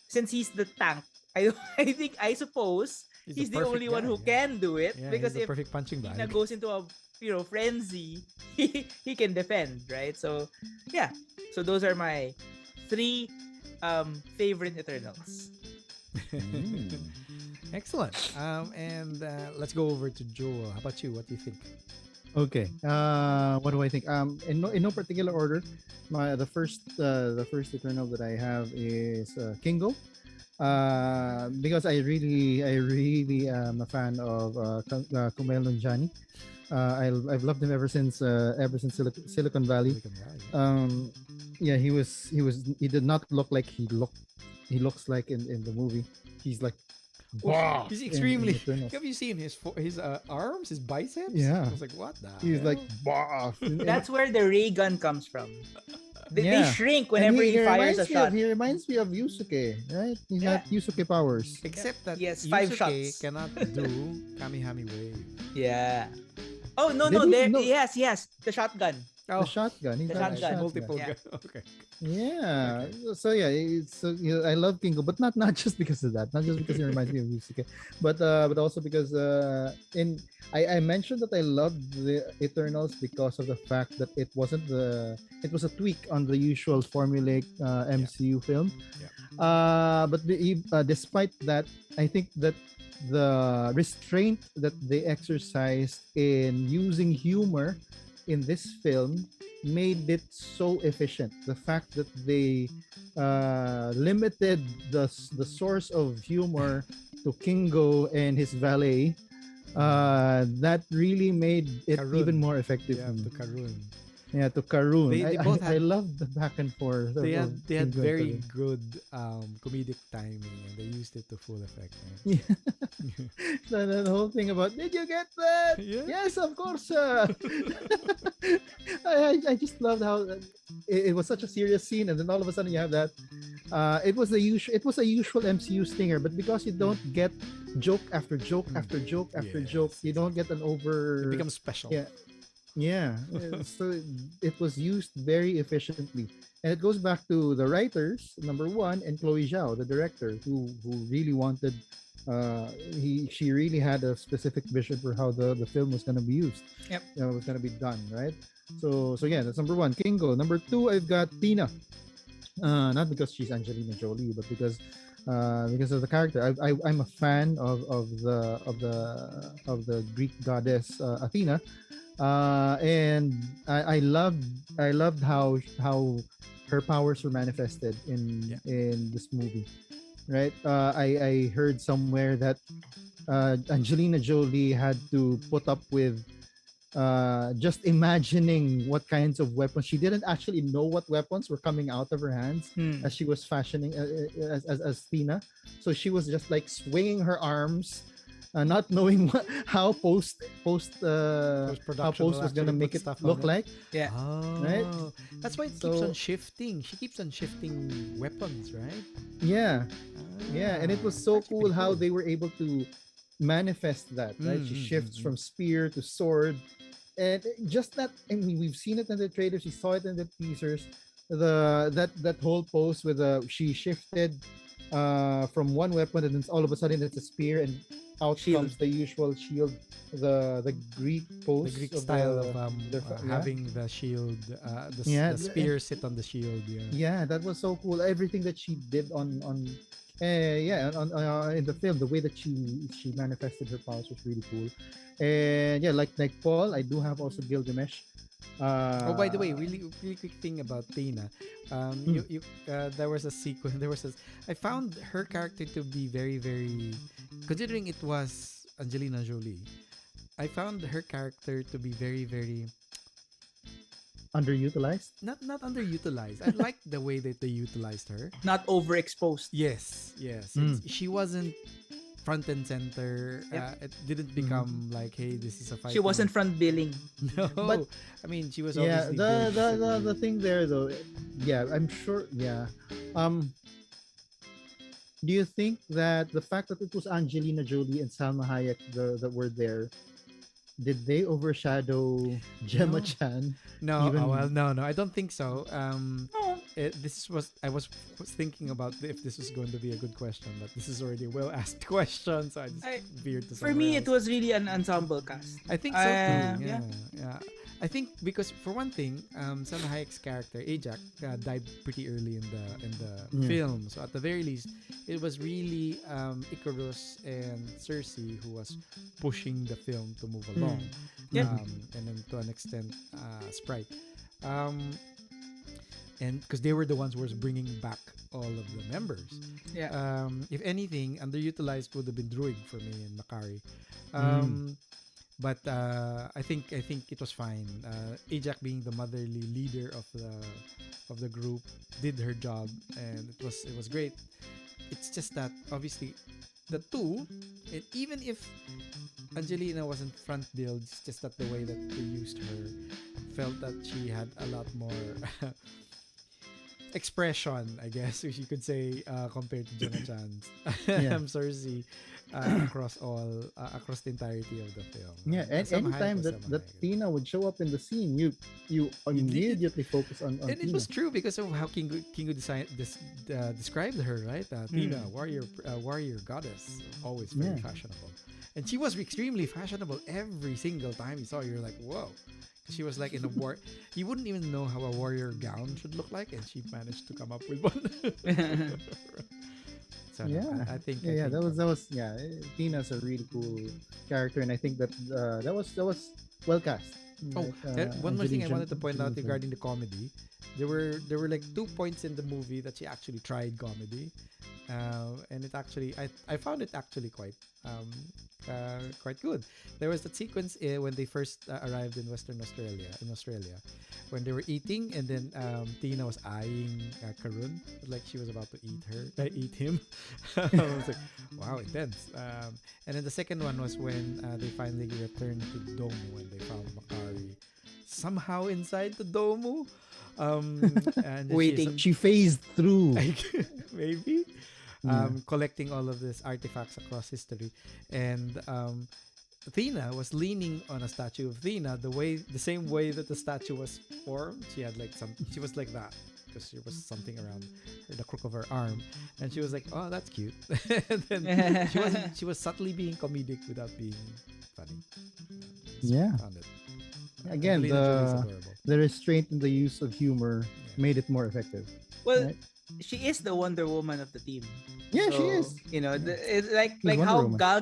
since he's the tank, I suppose he's the perfect only one guy, who yeah. can do it Yeah, because he's the if perfect punching Tina bag. goes into a frenzy, he can defend, right? So yeah. So those are my three favorite Eternals. Excellent. And let's go over to Joel. How about you? What do you think? Okay. What do I think? In no particular order. The first Eternal that I have is Kingo. Because I really am a fan of Kumail Nanjiani. I've loved him ever since Silicon Valley. Silicon Valley. Yeah, he did not look like he looks like in the movie. He's like wow. He's in extremely. Eternals. Have you seen his arms, his biceps? Yeah. I was like, what the? He's hell? like buff. That's where the ray gun comes from. They Yeah. shrink And whenever he fires a shot. He reminds me of Yusuke, right? He's got Yusuke powers. Except that Yes, 5 Yusuke shots. cannot do Kamihami wave. Yeah. Oh no Did no he? there No. yes the shotgun. The shotgun. He's The got a shotgun. Multiple Yeah. gun. Okay. Yeah. So yeah, I love Kingo, but not just because of that. Not just because he reminds me of Yusuke, but also because I mentioned that I loved the Eternals because of the fact that it was a tweak on the usual formulaic MCU film. Yeah. But despite that, I think that the restraint that they exercised in using humor in this film made it so efficient. The fact that they limited the source of humor to Kingo and his valet, that really made it Karun. even more effective. Yeah, to Karun. Yeah, to Karun. They both I had love the back and forth of they had Kingo and very Karun. good comedic timing, and they used it to full effect, Yeah. right? The whole thing about, did you get that? Yeah. Yes, of course. I just loved how it was such a serious scene, and then all of a sudden you have that. It was the usual. It was a usual MCU stinger, but because you don't get joke after joke Mm. after joke after joke, Yes, you don't get exactly. an It over. becomes special. Yeah, yeah. So it was used very efficiently, and it goes back to the writers, number one, and Chloe Zhao, the director, who really wanted. She really had a specific vision for how the film was going to be used, Yep. was going to be done, right? So yeah, that's number one, Kingo. Number two, I've got Tina. Not because she's Angelina Jolie, but because of the character. I'm a fan of the Greek goddess Athena, and I loved how her powers were manifested Yeah. in this movie. Right? I heard somewhere that Angelina Jolie had to put up with just imagining what kinds of weapons. She didn't actually know what weapons were coming out of her hands Hmm. as she was fashioning as Tina. So she was just like swinging her arms, not knowing Post how production post will was gonna actually make put it stuff on look it. like, Yeah. right? Oh, that's why it keeps on So shifting. She keeps on shifting weapons, right? yeah, yeah, and it Ah, was it's so actually cool pretty how cool. they were able to manifest that. Mm, Right, she mm, shifts mm, from spear to sword, and just that. I mean, we've seen it in the trailers, we saw it in the teasers. That whole pose with she shifted from one weapon, and then all of a sudden it's a spear, and out Shield. comes the usual shield, the Greek the pose Greek of style of yeah, having the shield, yeah, the spear sit on the shield. Yeah. yeah, that was so cool. Everything that she did yeah, in the film, the way that she manifested her powers was really cool. And yeah, like Paul, I do have also Gilgamesh. Oh, by the way, Uh, really quick thing about Dana. mm, There was a sequence. I found her character to be very, considering it was Angelina Jolie. I found her character to be very Underutilized. not underutilized. I liked the way that they utilized her. Not overexposed. Yes, yes. Mm, She wasn't front and center. Yep. It didn't mhm. become like, hey, this is a She wasn't fighting. front billing. No, But I mean she was yeah, obviously good. the thing there though, yeah, I'm sure. Yeah. Um, do you think that the fact that it was Angelina Jolie and Salma Hayek that were there, did they overshadow Gemma No, Chan? no. Oh, well, Even no. I don't think so. Oh, This was I was thinking about if this was going to be a good question, but this is already a well asked question, so I just I, veered to for somewhere me, it else. was really an ensemble cast. I think so too. Yeah. Yeah. I think because for one thing, Salma Hayek's character Ajak died pretty early in the yeah. film. So at the very least, it was really Icarus and Cersei who was pushing the film to move along, Yep. and then to an extent, Sprite. Um, and because they were the ones who was bringing back all of the members. Yeah. If anything, underutilized would have been Druid for me and Makari. Mm. But I think it was fine. Ajak being the motherly leader of the group did her job, and it was great. It's just that obviously the two, and even if Angelina wasn't front build, it's just that the way that they used her felt that she had a lot more expression, I guess, if you could say, compared to Jenna Chan's Yeah. Cersei, across the entirety of the film. Yeah, and Salma Hayek anytime was that Salma Hayek. Tina would show up in the scene, you immediately focus on And it Tina. was true because of how Kingo described her, right? Tina, warrior goddess, always very Yeah. fashionable, and she was extremely fashionable every single time you saw her. You're like, whoa. She was like in a war. You wouldn't even know how a warrior gown should look like, and she managed to come up with one. So no, Yeah, I think. yeah, that was yeah. Tina's a really cool character, and I think that that was well cast. Oh, Right? one more thing I Angelina wanted to point out Jolie was regarding the comedy. there were like 2 points in the movie that she actually tried comedy, and it actually I found it actually quite good. There was that sequence when they first arrived in Western Australia, when they were eating, and then Tina was eyeing Karun like she was about to eat him. I was like, wow, intense. And then the second one was when they finally returned to Domu and they found Makari somehow inside the Domu. And Waiting. She phased through. maybe Yeah. collecting all of these artifacts across history, and Athena was leaning on a statue of Athena the same way that the statue was formed. She was like that because there was something around the crook of her arm, and she was like, "Oh, that's cute." And then she was subtly being comedic without being funny. Yeah. Found it. Again, Angelina Jolie's adorable. the restraint in the use of humor Yeah. made it more effective. Well, Right? she is the Wonder Woman of the team. Yeah, she So, is. You know, it's like Wonder how Woman. Gal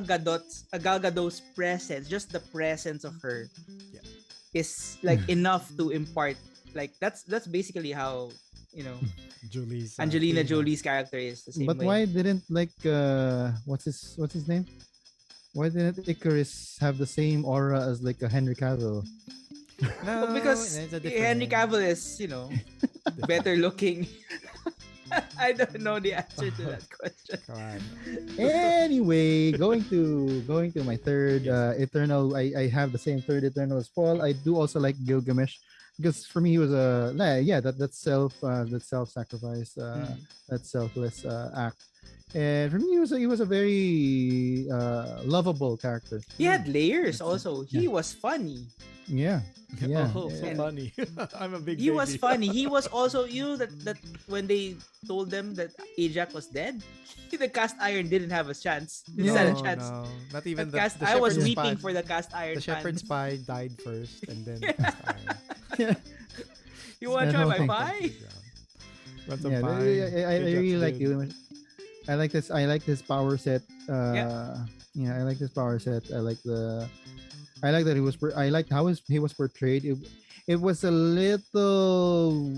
Gadot's presence, just the presence of her, Yeah. is like enough to impart. Like that's basically how Julie's Angelina Athena. Jolie's character is the same But way. why didn't what's his name? Why didn't Icarus have the same aura as like a Henry Cavill? No, Because it's a Henry different- Cavill is, better looking. I don't know the answer to that question. Come on. Anyway, going to my third Eternal. I have the same third Eternal as Paul. I do also like Gilgamesh because for me he was that self sacrifice, that selfless act. And for me, he was a very lovable character. He had layers That's it. also. He was funny. Yeah, yeah. Oh, so And- funny. I'm a big He was baby. funny. He was also that when they told them that Ajax was dead, the cast iron didn't have a chance. Didn't stand a chance. No, not even That cast, the I was shepherd's weeping pie. for the cast iron. The shepherd's fans. pie died first, and then the cast iron. You want to That try whole my thing. pie? Want some Yeah, pie? I Ajax really like did. Gilgamesh. I like this. I like this power set. Yeah, I like this power set. I like that he was. I liked how he was portrayed. It was a little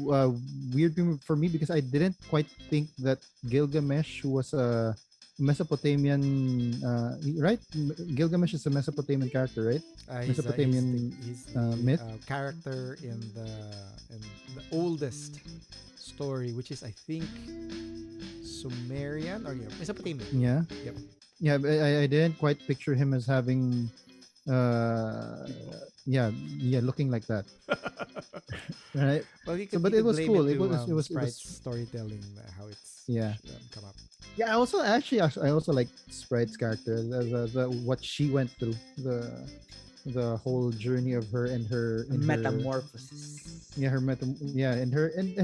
weird for me because I didn't quite think that Gilgamesh was a Mesopotamian. Right? Gilgamesh is a Mesopotamian character, right? Mesopotamian, he's the myth? character in the oldest story, which is I think Sumerian or Mesopotamian. Yeah. Yep. Yeah, but I didn't quite picture him as having looking like that. Right? Well, you So, could, but you it could was blame cool. It It to, was- it was- it Sprite's was- storytelling, how it's Yeah. come up. Yeah, I also I also like Sprite's character, the what she went through, the whole journey of her and her in her- Metamorphosis. yeah, her and her and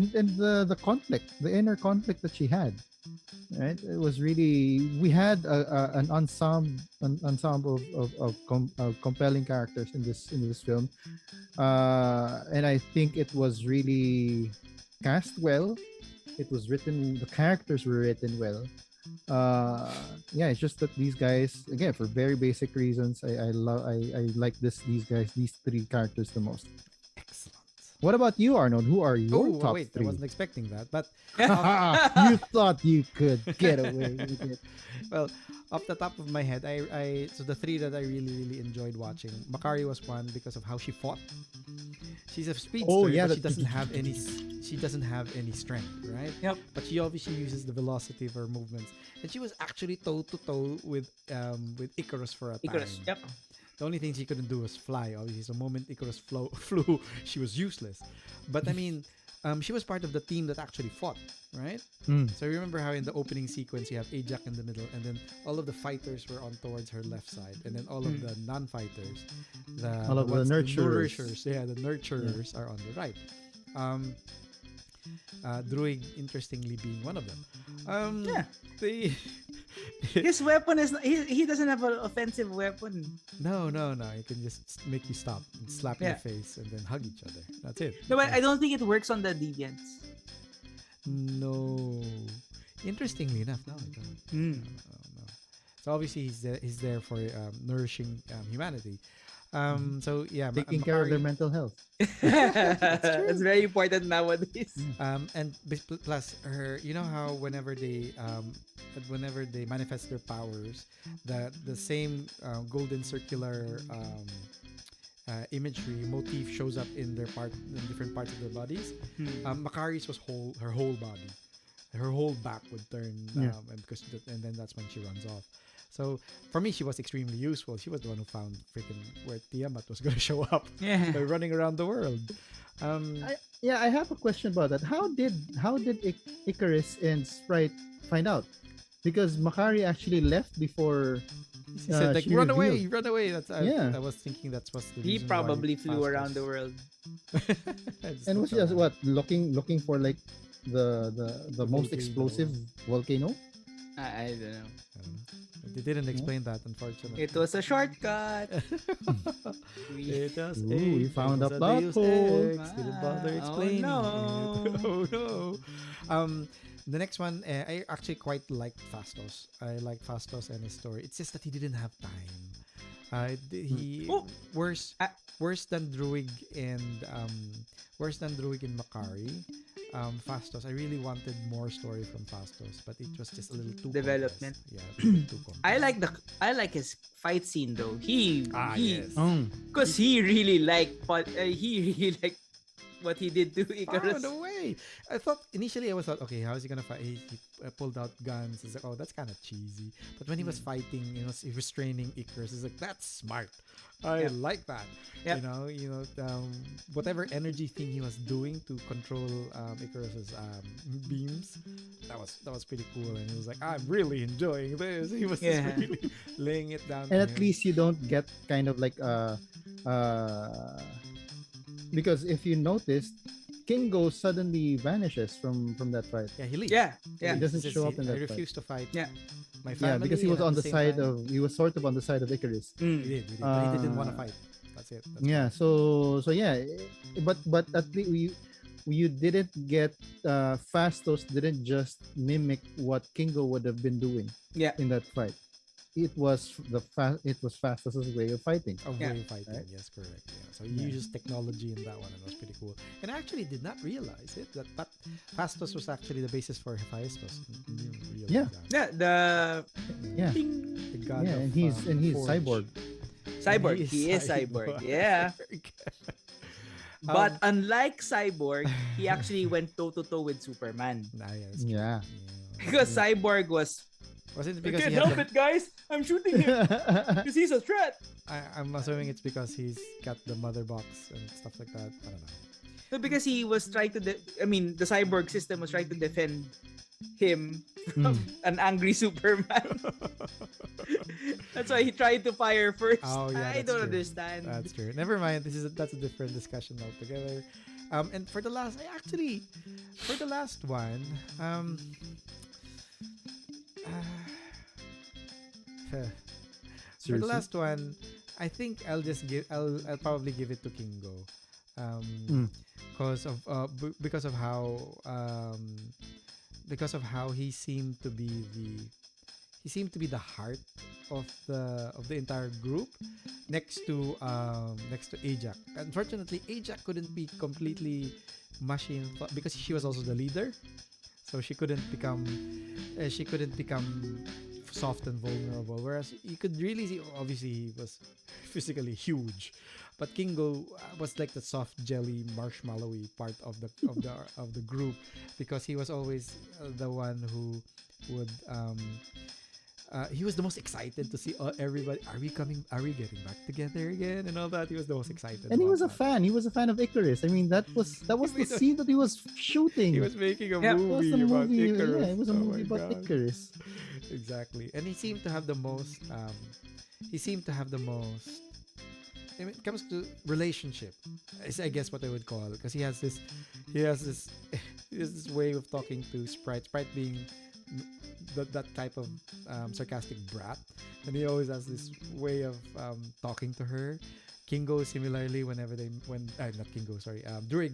the conflict, the inner conflict that she had. Right, it was really, we had an ensemble of compelling characters in this film, and I think it was really cast well. It was written, the characters were written well. Yeah, it's just that these guys, again, for very basic reasons, I like these three characters the most. Excellent. What about you, Arnold? Who are your Oh, top wait, I three? wasn't expecting that. But You thought you could get away with it. well, off the top of my head, so the three that I really enjoyed watching, Makari was one because of how she fought. She's a speedster, but she doesn't have any. She doesn't have any strength, right? Yep. But she obviously uses the velocity of her movements, and she was actually toe to toe with Icarus for a Icarus. time. Yep. The only thing she couldn't do was fly. Obviously, so the moment Icarus flew, she was useless. But I mean, she was part of the team that actually fought, right? Mm. So remember how in the opening sequence you have Ajax in the middle, and then all of the fighters were on towards her left side, and then all of the non-fighters, All of the nurturers. the nurturers are on the right. Druid, interestingly, being one of them. Yeah. They His weapon is he doesn't have an offensive weapon. no. It can just make you stop and slap Yeah. your face and then hug each other. That's it. No, but I don't think it works on the Deviants. No. Interestingly enough, no, it doesn't. Hmm. No. So obviously he's there for nourishing humanity. So yeah, Taking care of their Makari, mental health. That's very important nowadays. and plus her, you know how whenever they manifest their powers, the same golden circular imagery motif shows up in different parts of their bodies. Makari's was her whole body, her whole back would turn, Yeah. and then that's when she runs off. So for me, she was extremely useful. She was the one who found freaking where Tiamat was going to show up Yeah. by running around the world. Um, I have a question about that. How did Icarus and Sprite find out? Because Makari actually left before. he said like, she "Run away, revealed. run away." That's Yeah. I was thinking that's what's the He reason probably why flew Fast around the world. And was just what looking for like the most volcano. explosive volcano. I don't know. I don't know. They didn't explain that, unfortunately. It was a shortcut. It was Ooh, we found a it was plot Deus hole. Ex. Didn't bother Oh, explaining no. it. Oh no. The next one, I actually quite liked Fastos. I like Fastos and his story. It's just that he didn't have time. He Oh. worse than Druig and Makari. Fastos, I really wanted more story from Fastos, but it was just a little too Development. compressed. Yeah, a little too compressed. I like his fight scene though. He yes. because he really liked what he did to Oh, Icarus. no way. I thought initially okay, how is he gonna fight? He pulled out guns. It's like, oh, that's kind of cheesy. But when he was fighting, he was training Icarus. It's like, that's smart. I Yep. like that. Yep. Whatever energy thing he was doing to control Icarus's beams, that was pretty cool. And he was like, I'm really enjoying this. He was just Yeah. really laying it down. And for at him. least you don't get kind of like because if you noticed, Kingo suddenly vanishes from that fight. Yeah, he leaves. Yeah, He yeah. doesn't He says, show up in I that fight. refuse to fight. Yeah. My family. Yeah, because he was and at on the same side time- he was sort of on the side of Icarus. He Mm. did, but he didn't want to Uh, fight. That's it. That's Yeah, so yeah, but at least you didn't get Fastos didn't just mimic what Kingo would have been doing Yeah. in that fight. It was Fastos' way of fighting. A Yeah. way of fighting, Right? yes, correct. Yeah. So he Yeah. uses technology in that one, and it was pretty cool. And I actually did not realize it that Fastos was actually the basis for Hephaestus. Didn't realize Yeah. that. Yeah, the Yeah. ding. The god Yeah, of, and he's forge. cyborg. Cyborg. And He is cyborg. Yeah. But unlike Cyborg, he actually went toe to toe with Superman. Nah, yeah, it's true. Yeah. Because Cyborg was Was it I because can't he had help it, guys. I'm shooting him because he's a threat. I'm assuming it's because he's got the mother box and stuff like that. I don't know. No, because he was trying to the cyborg system was trying to defend him from an angry Superman. That's why he tried to fire first. Oh, yeah, I that's don't true. understand. That's true. Never mind. That's a different discussion altogether. And for the last one, for the last one, I think I'll probably give it to Kingo, because of how he seemed to be the heart of the entire group, next to Ajak. Unfortunately, Ajak couldn't be completely mushy because she was also the leader, so she couldn't become soft and vulnerable. Whereas you could really see, obviously, he was physically huge, but Kingo was like the soft jelly marshmallowy part of the group, because he was always the one who would he was the most excited to see everybody. Are we getting back together again and all that? He was the most excited. And he about was a that. fan. He was a fan of Icarus. I mean, that was the made a- scene that he was shooting. He was making a Yeah, It was movie a about movie. Icarus. Yeah, it was a Oh movie my about God. Icarus. Exactly. And he seemed to have the most when it comes to relationship, is I guess what I would call, because he has this way of talking to Sprite being that type of sarcastic brat, and he always has this way of talking to her. Kingo similarly, Druig,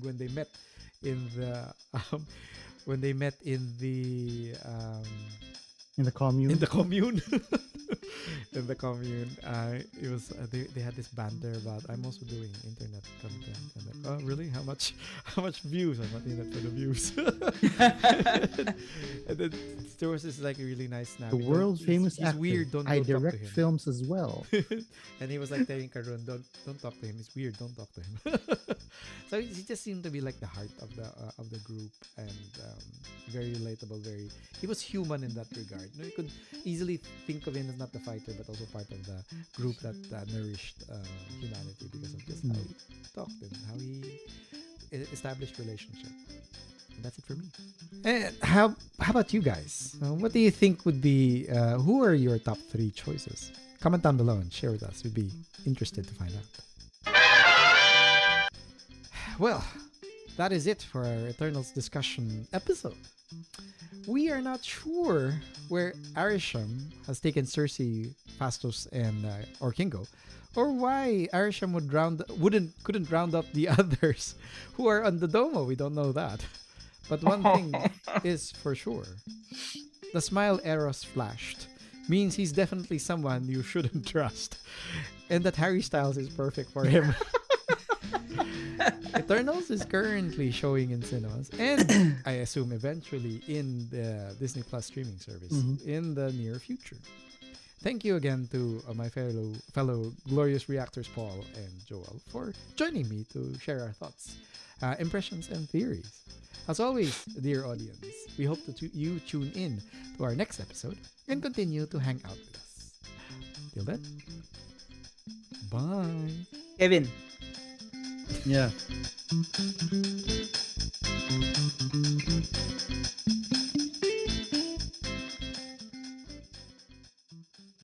when they met in the In the commune. in the commune. in the commune. It was they had this banter about I'm also doing internet content, and like, oh really? How much views? I'm not in it for the views. And then there was this like really nice snap. The world famous He's actor. weird. Don't I talk to direct him. films as well. And he was like telling Karun, don't talk to him. He's weird. Don't talk to him. So he just seemed to be like the heart of the group, and very relatable. He was human in that regard. You could easily think of him as not the fighter, but also part of the group that nourished humanity because of just how he talked and how he established relationship. And that's it for me. And how about you guys? What do you think would be? Who are your top 3 choices? Comment down below and share with us. We'd be interested to find out. Well, that is it for our Eternals discussion episode. We are not sure where Arishem has taken Cersei, Phastos, and or Kingo, or why Arishem couldn't round up the others who are on the Domo. We don't know that. But one thing is for sure: the smile Eros flashed means he's definitely someone you shouldn't trust, and that Harry Styles is perfect for him. Eternals is currently showing in cinemas, and I assume eventually in the Disney Plus streaming service in the near future. Thank you again to my fellow glorious reactors, Paul and Joel, for joining me to share our thoughts, impressions, and theories. As always, dear audience, we hope you tune in to our next episode and continue to hang out with us. Till then, bye. Kevin. Yeah.